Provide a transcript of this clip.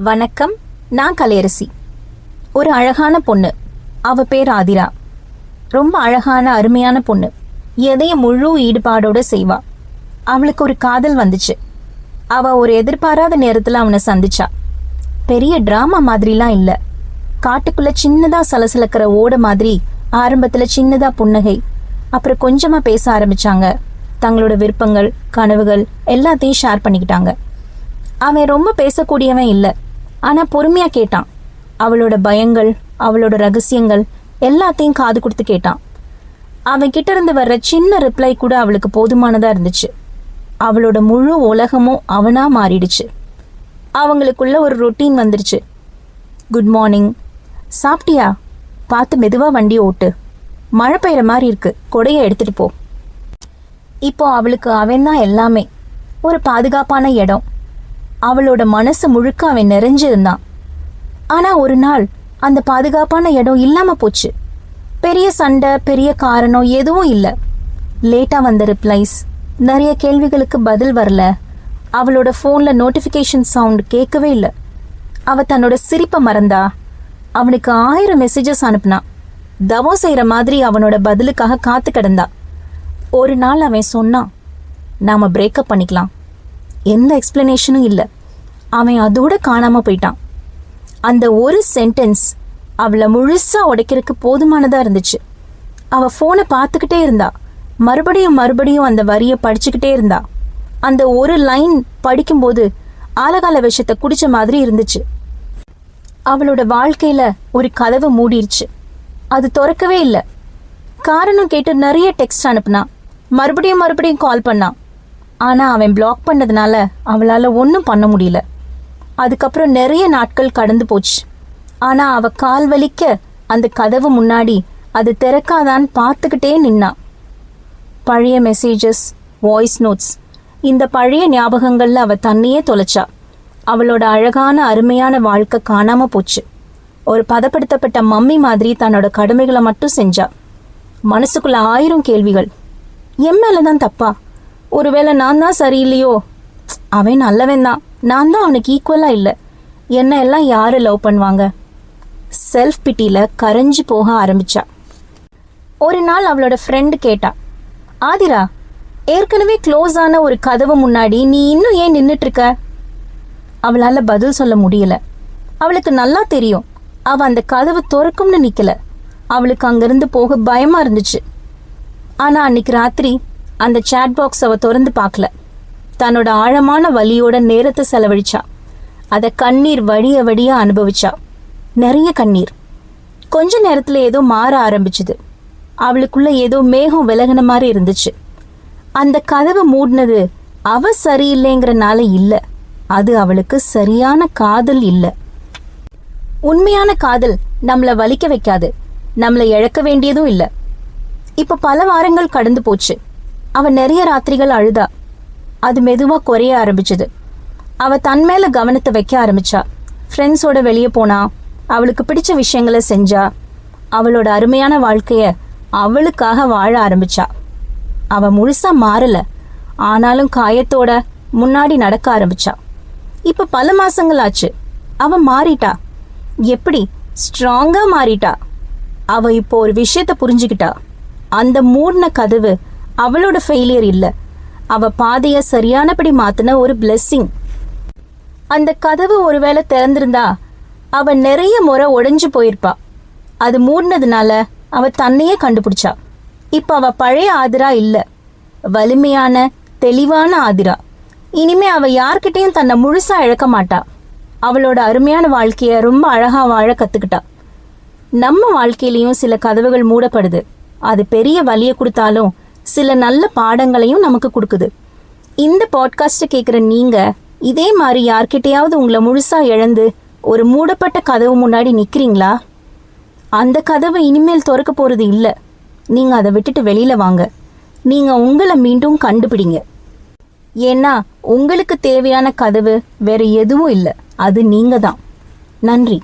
வணக்கம். நான் கலையரசி. ஒரு அழகான பொண்ணு. அவ பேர் ஆதிரா. ரொம்ப அழகான அருமையான பொண்ணு. எதையும் முழு ஈடுபாடோட செய்வா. அவளுக்கு ஒரு காதல் வந்துச்சு. அவ ஒரு எதிர்பாராத நேரத்துல அவனை சந்திச்சா. பெரிய டிராமா மாதிரிலாம் இல்ல. காட்டுக்குள்ள சின்னதா சலசலக்கிற ஓட மாதிரி ஆரம்பத்துல சின்னதா புன்னகை, அப்புறம் கொஞ்சமா பேச ஆரம்பிச்சாங்க. தங்களோட விருப்பங்கள், கனவுகள் எல்லாத்தையும் ஷேர் பண்ணிக்கிட்டாங்க. அவன் ரொம்ப பேசக்கூடியவன் இல்ல, ஆனா பொறுமையா கேட்டான். அவளோட பயங்கள், அவளோட ரகசியங்கள் எல்லாத்தையும் காது கொடுத்து கேட்டான். அவன் கிட்ட இருந்து வர்ற சின்ன ரிப்ளை கூட அவளுக்கு போதுமானதா இருந்துச்சு. அவளோட முழு உலகமும் அவனா மாறிடுச்சு. அவங்களுக்குள்ள ஒரு ரொட்டீன் வந்துருச்சு. குட் மார்னிங், சாப்பிட்டியா, பார்த்து மெதுவா வண்டி ஓட்டு, மழை பெய்யற மாதிரி இருக்கு, கொடையை எடுத்துட்டு போ. இப்போ அவளுக்கு அவன் தான் எல்லாமே. ஒரு பாதுகாப்பான இடம். அவளோட மனசு முழுக்க அவன் நிறைஞ்சிருந்தான். ஆனா ஒரு நாள் அந்த பாதுகாப்பான இடம் இல்லாம போச்சு. பெரிய சண்டை, பெரிய காரணம் எதுவும் இல்லை. லேட்டா வந்த ரிப்ளைஸ், நிறைய கேள்விகளுக்கு பதில் வரல. அவளோட போன்ல நோட்டிபிகேஷன் சவுண்ட் கேட்கவே இல்லை. அவ தன்னோட சிரிப்பை மறந்தா. அவனுக்கு 1000 மெசேஜஸ் அனுப்புனா. தவம் செய்யற மாதிரி அவனோட பதிலுக்காக காத்து கிடந்தா. ஒரு நாள் அவன் சொன்னான், நாம பிரேக்கப் பண்ணிக்கலாம். எந்த எக்ஸ்பிளனேஷனும் இல்லை. அவன் அதோட காணாம போயிட்டான். அந்த ஒரு சென்டென்ஸ் அவளை முழுசா உடைக்கிறதுக்கு போதுமானதா இருந்துச்சு. அவ போனை பார்த்துக்கிட்டே இருந்தா. மறுபடியும் மறுபடியும் அந்த வரியை படிச்சுக்கிட்டே இருந்தா. அந்த ஒரு லைன் படிக்கும்போது ஆலகால விஷத்தை குடிச்ச மாதிரி இருந்துச்சு. அவளோட வாழ்க்கையில ஒரு கதவு மூடிருச்சு. அது திறக்கவே இல்லை. காரணம் கேட்டு நிறைய டெக்ஸ்ட் அனுப்புனா. மறுபடியும் மறுபடியும் கால் பண்ணா. ஆனா அவன் பிளாக் பண்ணதுனால அவளால ஒன்றும் பண்ண முடியல. அதுக்கப்புறம் நிறைய நாட்கள் கடந்து போச்சு. ஆனா அவ கால் வலிக்க அந்த கதவு முன்னாடி அது திறக்காதான்னு பார்த்துக்கிட்டே நின்னா. பழைய மெசேஜஸ், வாய்ஸ் நோட்ஸ், இந்த பழைய ஞாபகங்கள்ல அவ தன்னையே தொலைச்சா. அவளோட அழகான அருமையான வாழ்க்கை காணாம போச்சு. ஒரு பதப்படுத்தப்பட்ட மம்மி மாதிரி தன்னோட கடமைகளை மட்டும் செஞ்சா. மனசுக்குள்ள 1000 கேள்விகள். என் மேலதான் தப்பா? ஒருவேளை நான் தான் சரியில்லையோ? அவன் நல்லவன் தான், நான் தான் அவனுக்கு ஈக்குவலா இல்லை. என்ன எல்லாம் யாரு லவ் பண்ணுவாங்க? செல்ஃப் பிட்டியில கரைஞ்சு போக ஆரம்பிச்சா. ஒரு நாள் அவளோட ஃப்ரெண்டு கேட்டா, ஆதிரா, ஏற்கனவே க்ளோஸ் ஆன ஒரு கதவு முன்னாடி நீ இன்னும் ஏன் நின்னுட்டு இருக்க? அவளால பதில் சொல்ல முடியல. அவளுக்கு நல்லா தெரியும், அவ அந்த கதவு திறக்கும்னு நிக்கல. அவளுக்கு அங்கிருந்து போக பயமா இருந்துச்சு. ஆனா அன்னைக்கு ராத்திரி அந்த சாட் பாக்ஸ் அவ திறந்து பார்க்கல. தன்னோட ஆழமான வலியோட நேரத்தை செலவழிச்சா. அதை கண்ணீர் வடிய வடிய அனுபவிச்சா. நிறைய கண்ணீர். கொஞ்ச நேரத்துல ஏதோ மாற ஆரம்பிச்சுது. அவளுக்குள்ள ஏதோ மேகம் விலகின மாதிரி இருந்துச்சு. அந்த கதவை மூடினது அவ சரியில்லைங்கிறனால இல்ல, அது அவளுக்கு சரியான காதல் இல்ல. உண்மையான காதல் நம்மள வலிக்க வைக்காது, நம்மள இழக்க வேண்டியதும் இல்ல. இப்ப பல வாரங்கள் கடந்து போச்சு. அவ நிறைய ராத்திரிகள் அழுதா. அது மெதுவா குறைய ஆரம்பிச்சது. அவ தன் மேல கவனத்தை வைக்க ஆரம்பிச்சா. ஃப்ரெண்ட்ஸோட வெளியே போனா. அவளுக்கு பிடிச்ச விஷயங்களை செஞ்சா. அவளோட அருமையான வாழ்க்கைய அவளுக்காக வாழ ஆரம்பிச்சா. அவ முழுசா மாறல, ஆனாலும் காயத்தோட முன்னாடி நடக்க ஆரம்பிச்சா. இப்ப பல மாசங்கள் ஆச்சு. அவ மாறிட்டா. எப்படி? ஸ்ட்ராங்கா மாறிட்டா. அவ இப்போ ஒரு விஷயத்த புரிஞ்சுக்கிட்டா. அந்த மூடின கதவு அவளோட ஃபெயிலியர் இல்ல, அவ பாதைய சரியானபடி மாத்தின ஒரு பிளெஸ்ஸிங். அந்த கதவு ஒருவேளை திறந்திருந்தா அவ நிறைய முறை உடைஞ்சு போயிருப்பா. அது மூடினதுனால அவ தன்னையே கண்டுபிடிச்சா. இப்ப அவ பழைய ஆதிரா இல்ல, வலிமையான தெளிவான ஆதிரா. இனிமே அவ யார்கிட்டையும் தன்னை முழுசா இழக்க மாட்டா. அவளோட அருமையான வாழ்க்கைய ரொம்ப அழகா வாழ கத்துக்கிட்டா. நம்ம வாழ்க்கையிலயும் சில கதவுகள் மூடப்படுது. அது பெரிய வலியை கொடுத்தாலும் சில நல்ல பாடங்களையும் நமக்கு கொடுக்குது. இந்த பாட்காஸ்ட் கேட்குற நீங்க இதே மாதிரி யார்கிட்டையாவது உங்களை முழுசா இழந்து ஒரு மூடப்பட்ட கதவு முன்னாடி நிக்கிறீங்களா? அந்த கதவை இனிமேல் திறக்க போறது இல்ல. நீங்க அதை விட்டுட்டு வெளியில வாங்க. நீங்க உங்களை மீண்டும் கண்டுபிடிங்க. ஏன்னா உங்களுக்கு தேவையான கதவு வேற எதுவும் இல்லை, அது நீங்க தான். நன்றி.